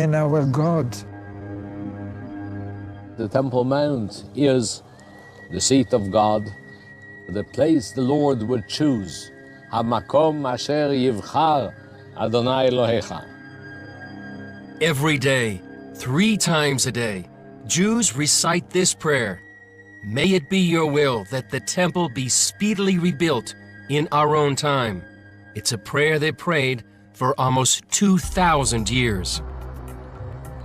and our God. The Temple Mount is the seat of God, the place the Lord would choose. Hamakom asher yivchar Adonai Elohecha. Every day, 3 times a day, Jews recite this prayer. May it be your will that the temple be speedily rebuilt in our own time. It's a prayer they prayed for almost 2,000 years.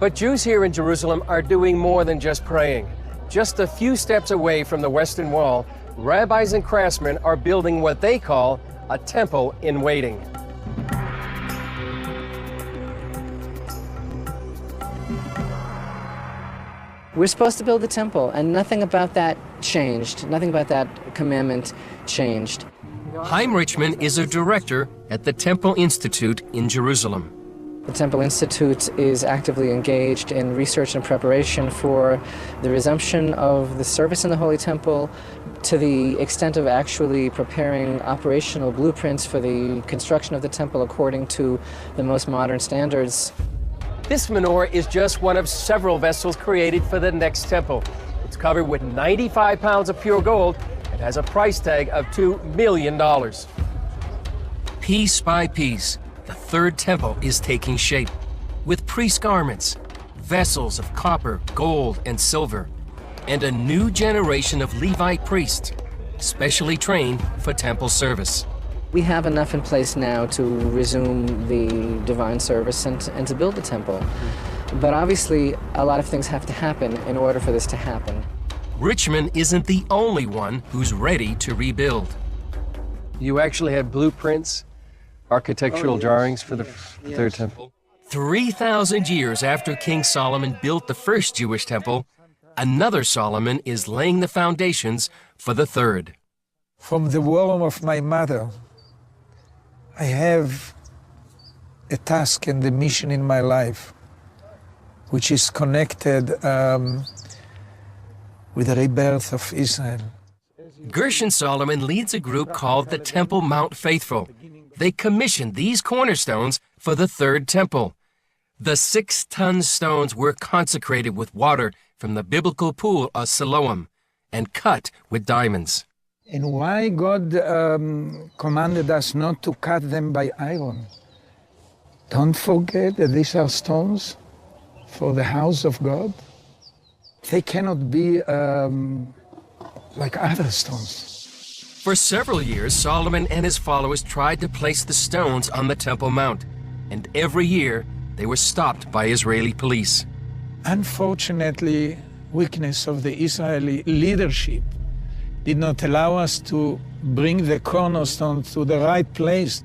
But Jews here in Jerusalem are doing more than just praying. Just a few steps away from the Western Wall, rabbis and craftsmen are building what they call a temple in waiting. We're supposed to build the temple, and nothing about that changed. Nothing about that commandment changed. Chaim Richman is a director at the Temple Institute in Jerusalem. The Temple Institute is actively engaged in research and preparation for the resumption of the service in the Holy Temple, to the extent of actually preparing operational blueprints for the construction of the temple according to the most modern standards. This menorah is just one of several vessels created for the next temple. It's covered with 95 pounds of pure gold and has a price tag of $2 million. Piece by piece, the third temple is taking shape, with priest garments, vessels of copper, gold, and silver, and a new generation of Levite priests, specially trained for temple service. We have enough in place now to resume the divine service and to build the temple. But obviously, a lot of things have to happen in order for this to happen. Richman isn't the only one who's ready to rebuild. You actually have blueprints, architectural drawings for the third temple. 3,000 years after King Solomon built the first Jewish temple, another Solomon is laying the foundations for the third. From the womb of my mother, I have a task and a mission in my life, which is connected with the rebirth of Israel. Gershon Solomon leads a group called the Temple Mount Faithful. They commissioned these cornerstones for the third temple. The 6-ton stones were consecrated with water from the biblical pool of Siloam and cut with diamonds. And why God commanded us not to cut them by iron? Don't forget that these are stones for the house of God. They cannot be like other stones. For several years, Solomon and his followers tried to place the stones on the Temple Mount, and every year they were stopped by Israeli police. Unfortunately, weakness of the Israeli leadership did not allow us to bring the cornerstone to the right place.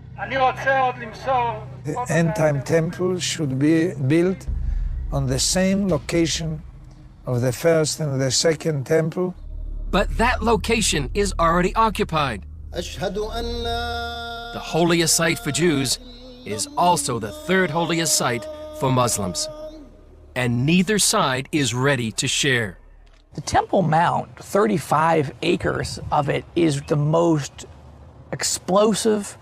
The end-time temple should be built on the same location of the first and the second temple. But that location is already occupied. The holiest site for Jews is also the third holiest site for Muslims. And neither side is ready to share. The Temple Mount, 35 acres of it, is the most explosive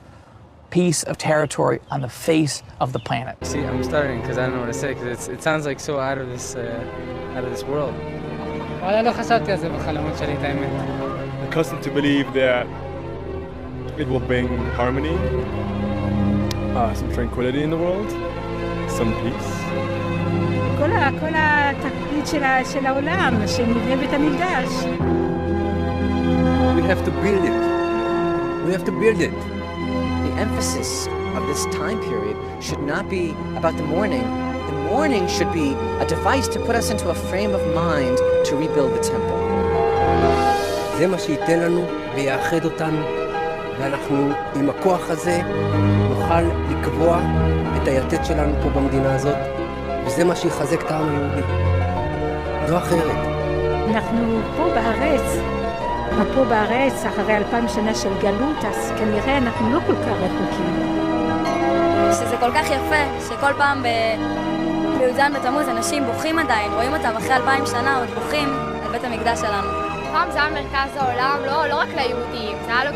piece of territory on the face of the planet. See, I'm starting because I don't know what to say, because it sounds like so out of this world. I'm accustomed to believe that it will bring harmony, some tranquility in the world, some peace. כל התקליט של העולם, שנבנה בית המקדש. We have to build it. We have to build it. The emphasis of this time period should not be about the mourning. The mourning should be a device to put us into a frame of mind to rebuild the temple. זה מה שייתן לנו ויאחד אותנו, ואנחנו עם הכוח הזה נוכל לקבוע את היתד שלנו פה במדינה הזאת. וזה מה שיחזק את העם היהודי. לא אחרת. אנחנו פה בארץ, אחרי 2000 שנה של גלות, אז כנראה אנחנו לא כל כך רחוקים. שזה כל כך יפה, שכל פעם בי"ז בתמוז אנשים בוכים עדיין, רואים אותם אחרי 2000 שנה עוד בוכים על בית המקדש שלנו. פעם זה היה מרכז העולם, לא רק ליהודים, זה היה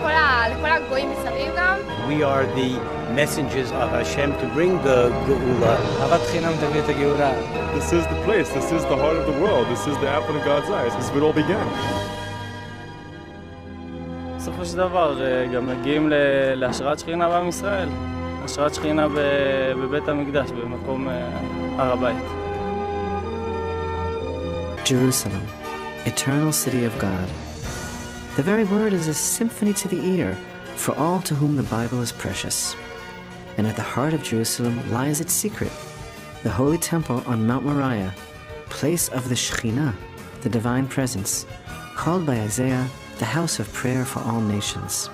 לכל הגויים מסביב גם. We are the messengers of Hashem to bring the Geula. אהבת חינם תביא את הגאולה. This is the place, this is the heart of the world, this is the apple in God's eyes, this is where it all began. בסופו של דבר גם מגיעים להשראת שכינה בעם ישראל. השראת שכינה בבית המקדש, במקום הר הבית. Jerusalem, eternal city of God. The very word is a symphony to the ear for all to whom the Bible is precious. And at the heart of Jerusalem lies its secret, the holy temple on Mount Moriah, place of the Shekhinah, the divine presence, called by Isaiah the house of prayer for all nations.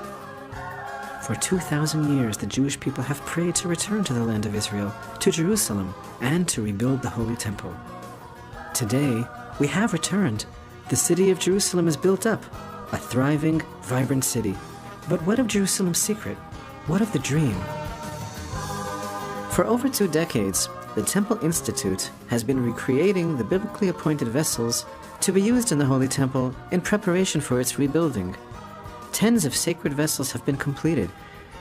For 2,000 years, the Jewish people have prayed to return to the land of Israel, to Jerusalem, and to rebuild the holy temple. Today, we have returned. The city of Jerusalem is built up, a thriving, vibrant city. But what of Jerusalem's secret? What of the dream? For over 2 decades, the Temple Institute has been recreating the biblically appointed vessels to be used in the Holy Temple in preparation for its rebuilding. Tens of sacred vessels have been completed.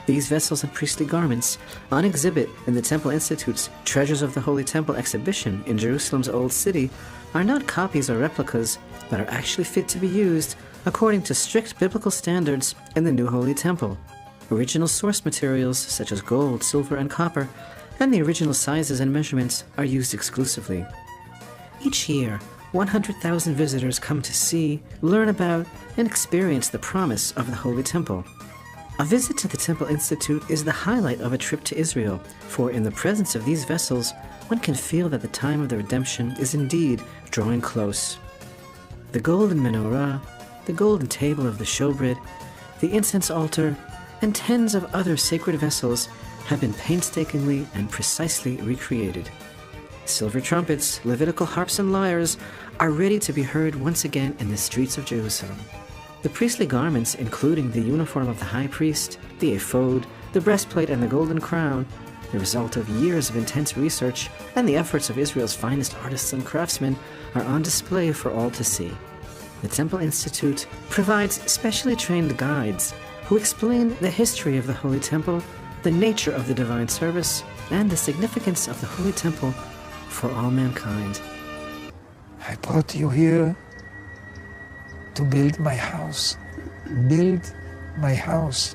These vessels and priestly garments, on exhibit in the Temple Institute's Treasures of the Holy Temple exhibition in Jerusalem's Old City, are not copies or replicas, but are actually fit to be used according to strict biblical standards in the new Holy Temple. Original source materials such as gold, silver, and copper, and the original sizes and measurements are used exclusively. Each year, 100,000 visitors come to see, learn about, and experience the promise of the Holy Temple. A visit to the Temple Institute is the highlight of a trip to Israel, for in the presence of these vessels, one can feel that the time of the redemption is indeed drawing close. The golden menorah, the golden table of the showbread, the incense altar, and tens of other sacred vessels have been painstakingly and precisely recreated. Silver trumpets, Levitical harps, and lyres are ready to be heard once again in the streets of Jerusalem. The priestly garments, including the uniform of the high priest, the ephod, the breastplate, and the golden crown, the result of years of intense research and the efforts of Israel's finest artists and craftsmen, are on display for all to see. The Temple Institute provides specially trained guides who explain the history of the Holy Temple, the nature of the divine service, and the significance of the Holy Temple for all mankind. I brought you here to build my house. Build my house.